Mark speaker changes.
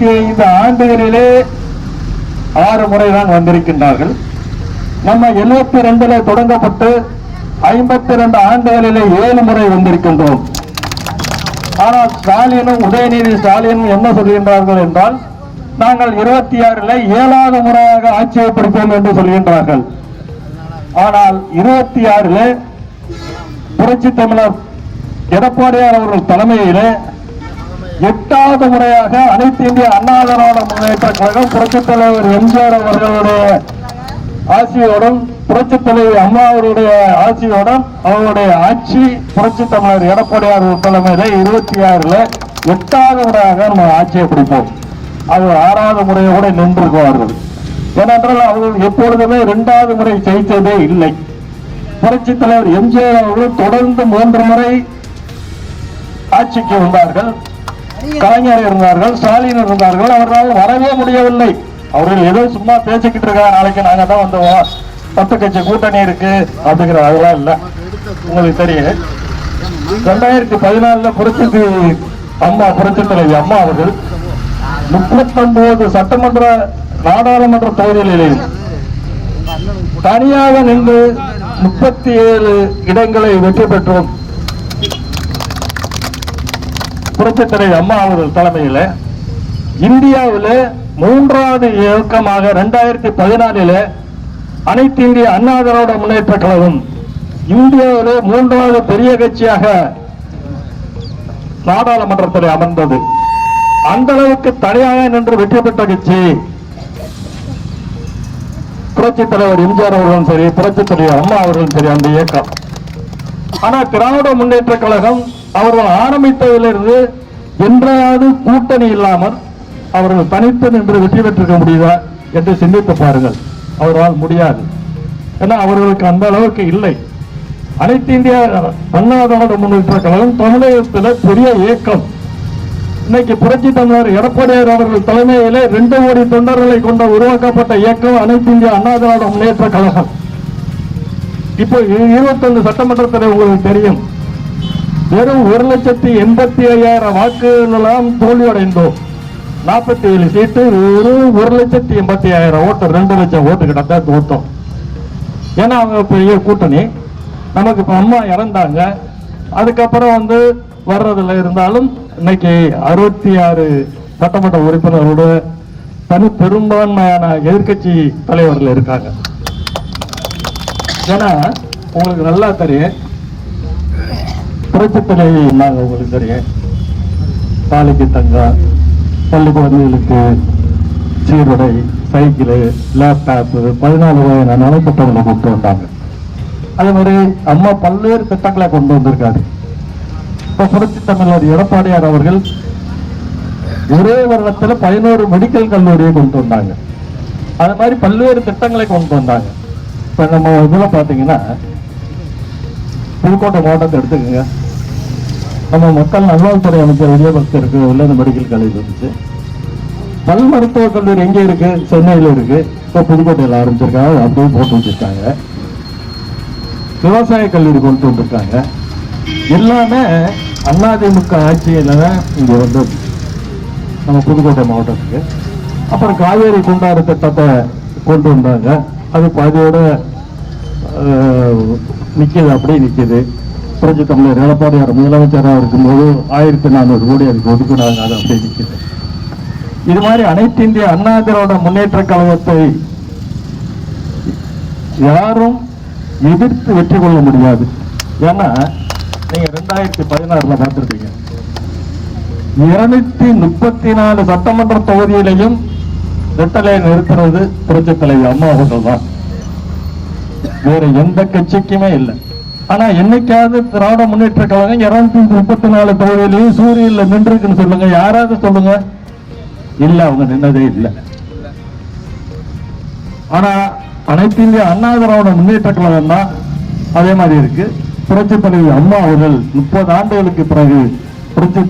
Speaker 1: 75 ஆண்டுகளிலே 6 முறைதான் வந்திருக்கின்றார்கள். நம்ம 72 தொடங்கப்பட்டு 52 ஆண்டுகளிலே 7 முறை வந்திருக்கின்றோம். ஆனால் ஸ்டாலினும் உதயநிதி ஸ்டாலினும் என்ன சொல்கின்றார்கள் என்றால், நாங்கள் 26 7வது முறையாக ஆட்சியை பிடிப்போம் என்று சொல்கின்றார்கள். ஆனால் 26 புரட்சி தமிழர் எடப்பாடியார் அவர்கள் தலைமையிலே 8வது முறையாக அனைத்து இந்திய அண்ணா திராவிட முன்னேற்ற கழகம் புரட்சித் தலைவர் எம்ஜிஆர் அவர்களுடைய ஆட்சியோடும் புரட்சி தலைவி அம்மா அவருடைய ஆட்சியோடும் அவருடைய ஆட்சி புரட்சி தமிழர் எடப்பாடியார் தலைமையில 26 8வது முறையாக நம்ம ஆட்சியை பிடிப்போம். அது 6வது முறையோட நின்றுக்குவார்கள். ஏனென்றால் அவர்கள் எப்பொழுதுமே 2வது முறை ஜெயித்ததே இல்லை. புரட்சி தலைவர் எம்ஜிஆர் அவர்கள் தொடர்ந்து 3 முறை ஆட்சிக்கு வந்தார்கள். கலைஞர் இருந்தார்கள், ஸ்டாலின் இருந்தார்கள். அவர்களால் வரவே முடியவில்லை. அவர்கள் ஏதோ சும்மா பேசிக்கிட்டு இருக்காங்க, நாளைக்கு நாங்க தான் வந்துவோம், 10 கட்சி கூட்டணி இருக்கு அப்படிங்கிற அதெல்லாம் இல்லை. உங்களுக்கு தெரியும், 2014 புரட்சி தலைவி அம்மா அவர்கள் 39 சட்டமன்ற நாடாளுமன்ற தொகுதிகளிலேயும் தனியாக நின்று 37 இடங்களை வெற்றி பெற்றோம். புரட்சி தலைவி அம்மா அவர்கள் தலைமையில் இந்தியாவில் 3வது இயக்கமாக 2014 அனைத்து இந்திய அண்ணா திராவிட முன்னேற்ற கழகம் இந்தியாவிலே 3வது பெரிய கட்சியாக நாடாளுமன்றத்தில் அமர்ந்தது. அந்த அளவுக்கு தனியாக நின்று வெற்றி பெற்ற கட்சி புரட்சி தலைவர் எம்ஜிஆர் அவர்களும் சரி, புரட்சி தலைவர் அம்மா அவர்களும் சரி, அந்த இயக்கம். ஆனால் திராவிட முன்னேற்ற கழகம் அவர்கள் ஆரம்பித்ததிலிருந்து என்றாவது கூட்டணி இல்லாமல் அவர்கள் தனித்து நின்று வெற்றி பெற்றிருக்க முடியுதா என்று சிந்தித்து பாருங்கள். அவர்களால் முடியாது. ஏன்னா அவர்களுக்கு அந்த அளவுக்கு இல்லை. அனைத்து இந்திய அண்ணா திராவிட முன்னேற்ற கழகம் தமிழகத்தில் பெரிய இயக்கம். இன்னைக்கு புரட்சி தமிழர் எடப்பாடியார் அவர்கள் தலைமையிலே 2 கோடி தொண்டர்களை கொண்ட உருவாக்கப்பட்ட இயக்கம் அனைத்து இந்திய அண்ணா திராவிட முன்னேற்ற கழகம். இப்போ 21 சட்டமன்றத்தில் உங்களுக்கு தெரியும், வெறும் 1,85,000 வாக்குகளெல்லாம் தோல்வியடைந்தோம். 47 சீட்டு, வெறும் 1,80,000 ஓட்டு, 2 லட்சம் ஓட்டு கிட்ட தோத்தோம். ஏன்னா அவங்க பெரிய கூட்டணி. நமக்கு இப்ப அம்மா இறந்தாங்க, அதுக்கப்புறம் வர்றதுல இருந்தாலும் இன்னைக்கு 66 சட்டமன்ற உறுப்பினரோட தனி பெரும்பான்மையான எதிர்கட்சி தலைவர்கள் இருக்காங்க. ஏன்னா உங்களுக்கு நல்லா தெரியும், புரட்சி தலைவி உங்களுக்கு தெரியும், தாலிக்கு தங்கம், பள்ளி குழந்தைகளுக்கு சீருடை, சைக்கிள், லேப்டாப், 14 வகையான நலத்திட்டங்களை கொண்டு வந்தாங்க. அதே மாதிரி அம்மா பல்வேறு திட்டங்களை கொண்டு வந்திருக்காரு. இப்ப புரட்சி தமிழர் எடப்பாடியார் அவர்கள் ஒரே வருடத்தில் 11 மெடிக்கல் கல்லூரியை கொண்டு வந்தாங்க. அது மாதிரி பல்வேறு திட்டங்களை கொண்டு வந்தாங்க. இப்ப நம்ம இதுல பாத்தீங்கன்னா புதுக்கோட்டை மாவட்டத்தை எடுத்துக்கோங்க. நம்ம மக்கள் நல்வாழ்வுத்துறை அமைச்சர் விஜயபாஸ்கருக்கு உள்ள மெடிக்கல் காலேஜ் இருந்துச்சு. பல் மருத்துவக் கல்லூரி எங்க இருக்கு? சென்னையில இருக்கு. இப்ப புதுக்கோட்டையில் ஆரம்பிச்சிருக்காங்க, அப்படியே போட்டு வச்சிருக்காங்க. விவசாய கல்லூரி கொண்டு வந்திருக்காங்க. எல்லாமே அதிமுக ஆட்சியில தான் இங்க வந்தது நம்ம புதுக்கோட்டை மாவட்டத்துக்கு. அப்புறம் காவேரி குண்டாறு திட்டத்தை கொண்டு வந்தாங்க. அது பாதியோட நிக்குது, அப்படியே நிக்குது. புரட்சி தமிழர் எடப்பாடியார் முதலமைச்சராக இருக்கும்போது 1400 கோடி அதுக்கு ஒதுக்குறாங்க, அது அப்படியே நிக்குது. இது மாதிரி அனைத்து இந்திய அண்ணா திராவிட முன்னேற்ற கழகத்தை யாரும் எதிர்த்து வெற்றி கொள்ள முடியாது. ஏன்னா நீங்க 2016 பார்த்திருப்பீங்க, 234 சட்டமன்ற தொகுதியிலையும் ரெட்டலை நிறுத்துறது புரட்சி தலைவி அம்மா அவர்கள் தான், வேற எந்த கட்சிக்குமே இல்லை. ஆனா என்னைக்காவது திராவிட முன்னேற்ற கழகம் 234 தொகுதியிலையும் சூரியன்ல நின்றுக்குன்னு சொல்லுங்க, யாராவது சொல்லுங்க. இல்ல, அவங்க நின்னதே இல்லை. ஆனா அனைத்து இந்திய அண்ணா திராவிட முன்னேற்ற கழகம் தான் அதே மாதிரி இருக்கு. புரட்சி தலைவி அம்மா அவர்கள் 30 ஆண்டுகளுக்கு பிறகு புரட்சி